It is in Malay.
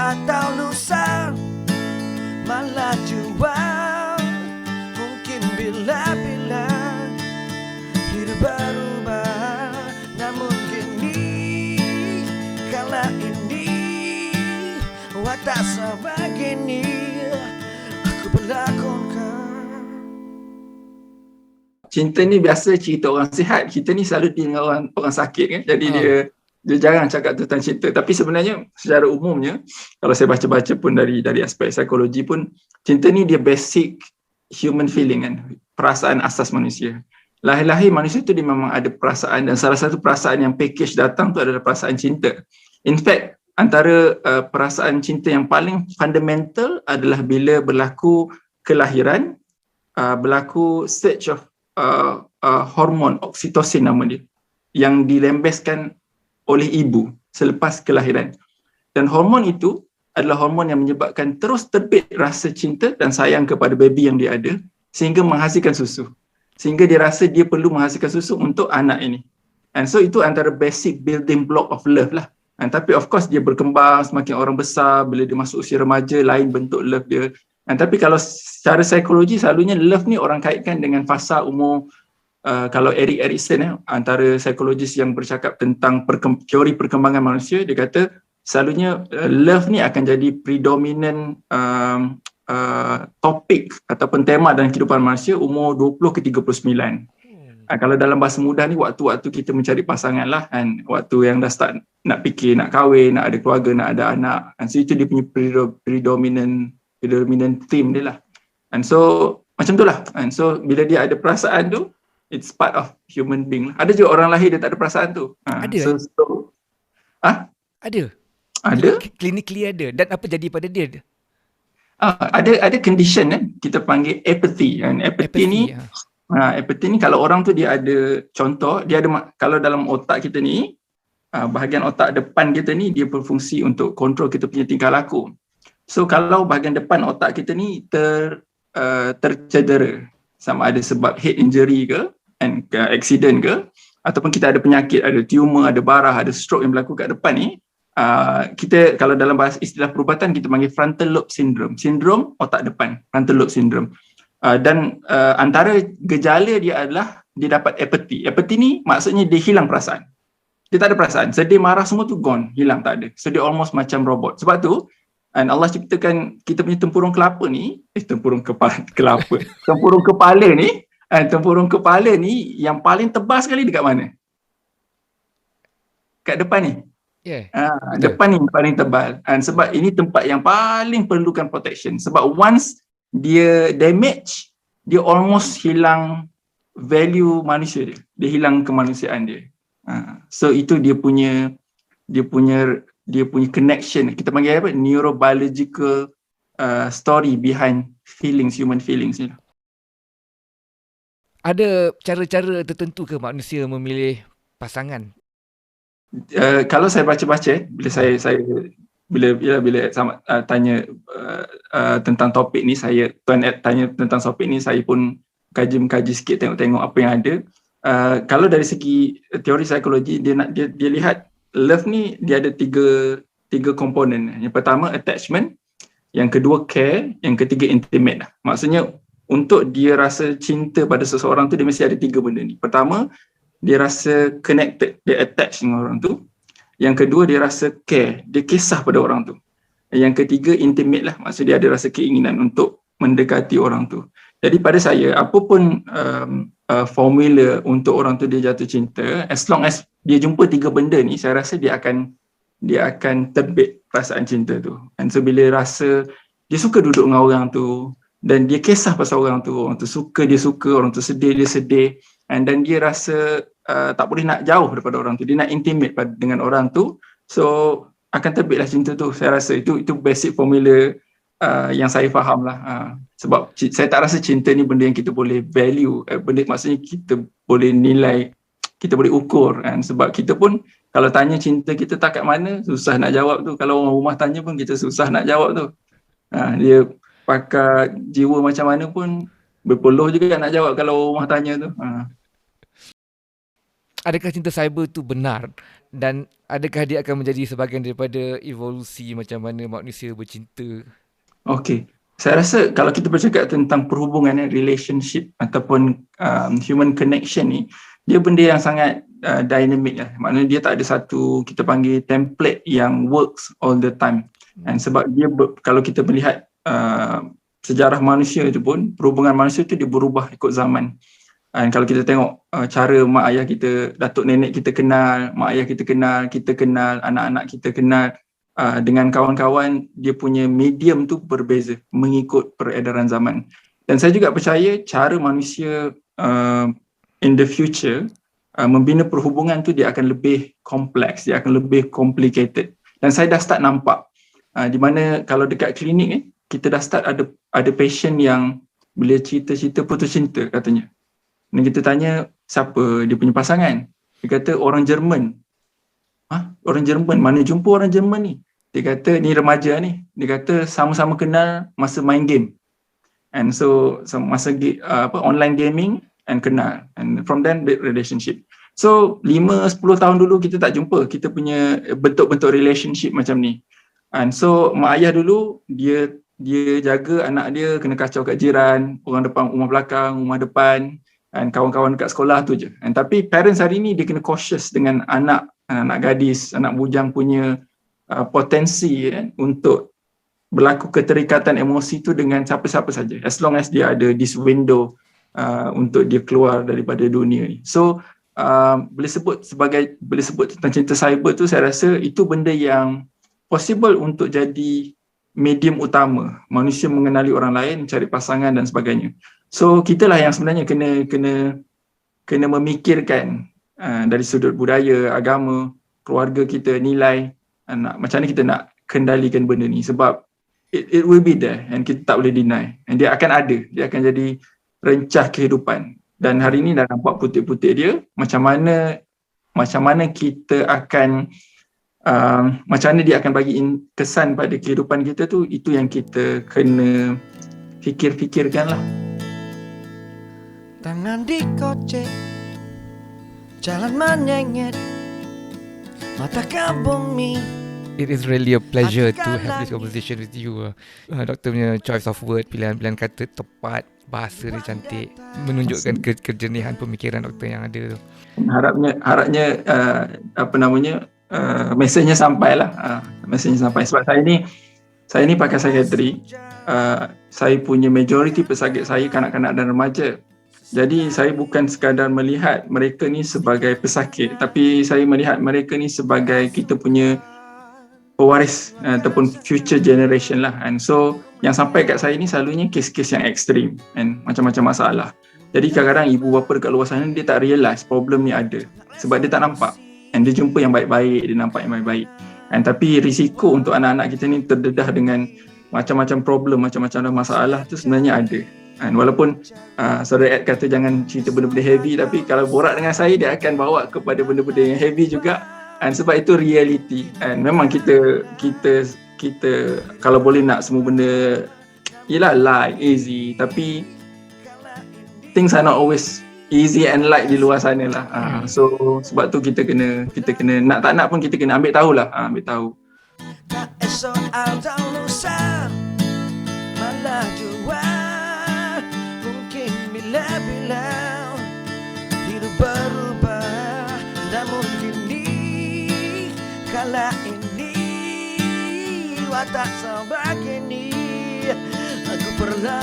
atau lusa malah jual. Mungkin bila-bila hidup berubah, namun kini kala ini watak sebegini aku berlakonkan. Cinta ni biasa cerita orang sihat, kita ni selalu dengan orang sakit kan. Jadi dia jarang cakap tentang cinta. Tapi sebenarnya secara umumnya, kalau saya baca-baca pun dari aspek psikologi pun, cinta ni dia basic human feeling kan, perasaan asas manusia. Lahir-lahir manusia tu dia memang ada perasaan, dan salah satu perasaan yang package datang tu adalah perasaan cinta. In fact, antara perasaan cinta yang paling fundamental adalah bila berlaku kelahiran, berlaku surge of hormon oksitosin nama dia, yang dilembeskan oleh ibu selepas kelahiran. Dan hormon itu adalah hormon yang menyebabkan terus terbit rasa cinta dan sayang kepada baby yang dia ada, sehingga menghasilkan susu. Sehingga dia rasa dia perlu menghasilkan susu untuk anak ini. And so itu antara basic building block of love lah. And tapi of course dia berkembang, semakin orang besar, bila dia masuk usia remaja, lain bentuk love dia. And tapi kalau secara psikologi, selalunya love ni orang kaitkan dengan fasa umur, kalau Erik Erikson, antara psikologis yang bercakap tentang teori perkembangan manusia, dia kata selalunya love ni akan jadi predominant topik ataupun tema dalam kehidupan manusia umur 20 ke 39. Kalau dalam bahasa mudah ni, waktu-waktu kita mencari pasangan lah kan, waktu yang dah start nak fikir, nak kahwin, nak ada keluarga, nak ada anak. And so itu dia punya predominant theme dia lah. And so macam tu lah. And so bila dia ada perasaan tu, it's part of human being lah. Ada juga orang lahir dia tak ada perasaan tu. Ada? Ada? Clinically ada. Dan apa jadi pada dia? Ada condition kita panggil apathy. And apathy ni kalau orang tu dia ada, contoh dia ada, kalau dalam otak kita ni, bahagian otak depan kita ni dia berfungsi untuk kontrol kita punya tingkah laku. So kalau bahagian depan otak kita ni tercedera, sama ada sebab head injury ke, accident ke, ataupun kita ada penyakit, ada tumor, ada barah, ada stroke yang berlaku kat depan ni, kita kalau dalam bahasa istilah perubatan kita panggil frontal lobe syndrome, sindrom otak depan, frontal lobe syndrome. Dan antara gejala dia adalah dia dapat apathy. Apathy ni maksudnya dia hilang perasaan. Dia tak ada perasaan. Sedih, marah semua tu gone, hilang, tak ada. So dia almost macam robot. Sebab tu Allah ciptakan kita punya tempurung kelapa ni, tempurung kepala ni yang paling tebal sekali dekat mana? Kat depan ni. Depan ni paling tebal. Sebab ini tempat yang paling perlukan protection. Sebab once dia damage, dia almost hilang value manusia dia. Dia hilang kemanusiaan dia. So itu dia punya connection. Kita panggil apa? Neurobiological story behind human feelings ni. Ada cara-cara tertentu ke manusia memilih pasangan? Kalau saya baca-baca, bila tanya tentang topik ni, tanya tentang topik ni, saya pun kaji sikit, tengok apa yang ada. Kalau dari segi teori psikologi, dia lihat love ni dia ada tiga komponen. Yang pertama attachment, yang kedua care, yang ketiga intimate. Maksudnya untuk dia rasa cinta pada seseorang tu, dia mesti ada tiga benda ni. Pertama, dia rasa connected, dia attach dengan orang tu. Yang kedua, dia rasa care, dia kisah pada orang tu. Yang ketiga, intimate lah, maksudnya dia ada rasa keinginan untuk mendekati orang tu. Jadi pada saya, apapun formula untuk orang tu dia jatuh cinta, as long as dia jumpa tiga benda ni, saya rasa dia akan terbit perasaan cinta tu. And so bila rasa dia suka duduk dengan orang tu, dan dia kisah pasal orang tu suka, dia suka, orang tu sedih, dia sedih, dan dia rasa tak boleh nak jauh daripada orang tu, dia nak intimate dengan orang tu, so akan terbitlah cinta tu. Saya rasa itu basic formula yang saya faham lah. Sebab saya tak rasa cinta ni benda yang kita boleh value, benda maksudnya kita boleh nilai, kita boleh ukur kan. Sebab kita pun kalau tanya cinta kita tak kat mana, susah nak jawab tu. Kalau orang rumah tanya pun kita susah nak jawab tu. Dia pakai jiwa macam mana pun berpeluh juga nak jawab kalau rumah tanya tu. Adakah cinta cyber tu benar? Dan adakah dia akan menjadi sebahagian daripada evolusi macam mana manusia bercinta? Okay. Saya rasa kalau kita bercakap tentang perhubungan, relationship ataupun human connection ni, dia benda yang sangat dynamic lah. Maknanya dia tak ada satu kita panggil template yang works all the time. And sebab dia kalau kita melihat sejarah manusia itu pun, perhubungan manusia itu dia berubah ikut zaman. Dan kalau kita tengok cara mak ayah kita, datuk nenek kita kenal, mak ayah kita kenal, anak-anak kita kenal, dengan kawan-kawan, dia punya medium tu berbeza mengikut peredaran zaman. Dan saya juga percaya cara manusia in the future membina perhubungan tu dia akan lebih kompleks, dia akan lebih complicated. Dan saya dah start nampak di mana kalau dekat klinik kita dah start ada patient yang bila cerita-cerita putus cinta katanya. Dan kita tanya siapa dia punya pasangan. Dia kata orang Jerman. Orang Jerman, mana jumpa orang Jerman ni? Dia kata ni remaja ni. Dia kata sama-sama kenal masa main game. And so masa online gaming and kenal. And from then build relationship. So 5-10 tahun dulu kita tak jumpa kita punya bentuk-bentuk relationship macam ni. And so mak ayah dulu dia jaga anak dia kena kacau kat jiran, orang depan rumah belakang, rumah depan, dan kawan-kawan kat sekolah tu je. And tapi parents hari ni dia kena cautious dengan anak gadis, anak bujang punya potensi untuk berlaku keterikatan emosi tu dengan siapa-siapa saja, as long as dia ada this window untuk dia keluar daripada dunia ni. So boleh sebut tentang cinta cyber tu, saya rasa itu benda yang possible untuk jadi medium utama manusia mengenali orang lain, mencari pasangan dan sebagainya. So kitalah yang sebenarnya kena memikirkan dari sudut budaya, agama, keluarga kita, nilai, macam mana kita nak kendalikan benda ni, sebab it will be there and kita tak boleh deny, and dia akan ada, dia akan jadi rencah kehidupan. Dan hari ni dah nampak putik-putik dia, macam mana kita akan macam mana dia akan bagi kesan pada kehidupan kita tu, itu yang kita kena fikir-fikirkan lah. Tangan dikocek, jalan menyengit, mata kabung mi. It is really a pleasure to have this conversation with you. Doktor punya choice of word, pilihan-pilihan kata tepat, bahasa dia cantik, menunjukkan kejernihan pemikiran doktor yang ada tu. Harapnya mesejnya sampai lah. Mesejnya sampai. Sebab saya ni pakai psikiatri. Saya punya majority pesakit saya kanak-kanak dan remaja. Jadi saya bukan sekadar melihat mereka ni sebagai pesakit, tapi saya melihat mereka ni sebagai kita punya pewaris ataupun future generation lah. And so yang sampai kat saya ni selalunya kes-kes yang ekstrim and macam-macam masalah. Jadi kadang-kadang ibu bapa dekat luar sana dia tak realise problem ni ada sebab dia tak nampak. And dia jumpa yang baik-baik, dia nampak yang baik-baik. And tapi risiko untuk anak-anak kita ni terdedah dengan macam-macam problem, macam-macam masalah tu sebenarnya ada. And walaupun Saudara Ed kata jangan cerita benda-benda heavy, tapi kalau borak dengan saya dia akan bawa kepada benda-benda yang heavy juga. And sebab itu reality. And memang kita kalau boleh nak semua benda yelah light, easy, tapi things are not always easy and light di luar sana lah. So sebab tu kita kena nak tak nak pun kita kena ambil tahu lah, ambil tahu. Tak soal lusa, malah jua. Mungkin bila-bila hidup berubah, namun kini kala ini watak sebegini aku pernah